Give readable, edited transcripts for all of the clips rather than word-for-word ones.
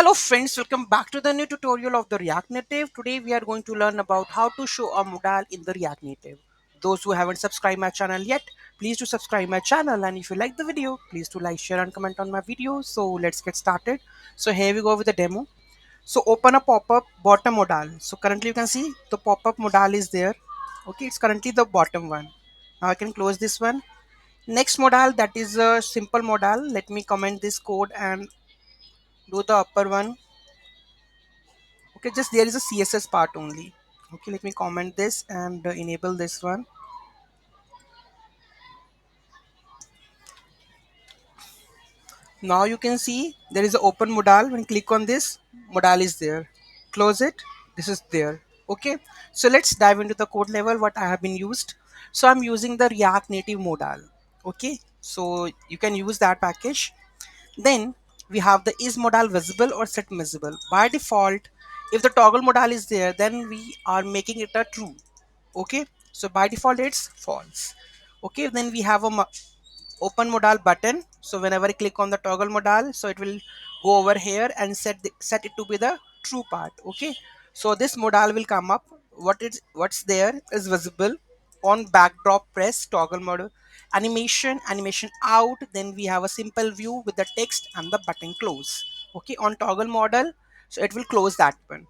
Hello friends, welcome back to the new tutorial of the React Native. Today we are going to learn about how to show a modal in the React Native. Those who haven't subscribed my channel yet, please do subscribe my channel, and if you like the video, please do like, share and comment on my video. So let's get started. So here we go with the demo. So open a pop-up bottom modal. So currently you can see the pop-up modal is there. Okay, it's currently the bottom one. Now I can close this one. Next modal, that is a simple modal. Let me comment this code and do the upper one. Okay, just there is a css part only. Okay, let me comment this and enable this one. Now you can see there is an open modal. When you click on this, modal is there. Close it, this is there. Okay, so let's dive into the code level what I have been used. So I'm using the React Native Modal. Okay, so you can use that package. Then we have the is modal visible or set visible. By default, if the toggle modal is there, then we are making it a true. Okay, so by default it's false. Okay, then we have a open modal button. So whenever I click on the toggle modal, so it will go over here and set it to be the true part. Okay, so this modal will come up. What's there is visible. On backdrop press toggle modal animation out, then we have a simple view with the text and the button close. Okay, on toggle model, so it will close that one.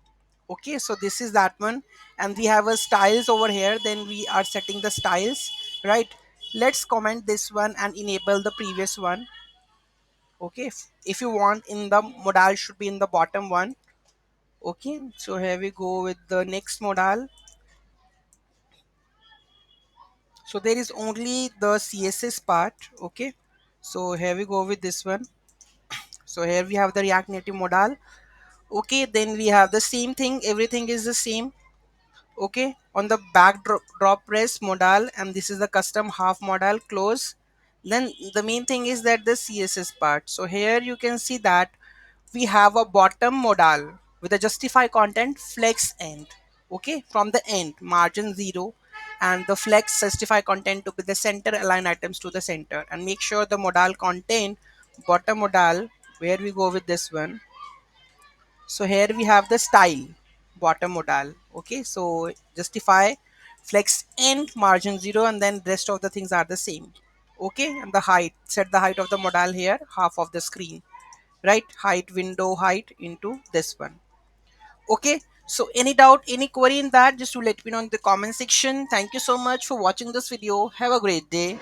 Okay, so this is that one, and we have a styles over here. Then we are setting the styles, right? Let's comment this one and enable the previous one. Okay, if you want, in the modal should be in the bottom one. Okay, so here we go with the next modal. So there is only the css part. Okay, so here we go with this one. So here we have the React Native Modal. Okay, then we have the same thing, everything is the same. Okay, on the drop press modal, and this is the custom half modal close. Then the main thing is that the css part. So here you can see that we have a bottom modal with a justify content flex end. Okay, from the end margin 0, and the flex justify content to be the center, align items to the center, and make sure the modal contain bottom modal. Where we go with this one, so here we have the style bottom modal. Okay, so justify flex end margin 0, and then rest of the things are the same. Okay, and the height, set the height of the modal here, half of the screen, right? Height, window height into this one. Okay, so any doubt, any query in that, just to let me know in the comment section. Thank you so much for watching this video. Have a great day.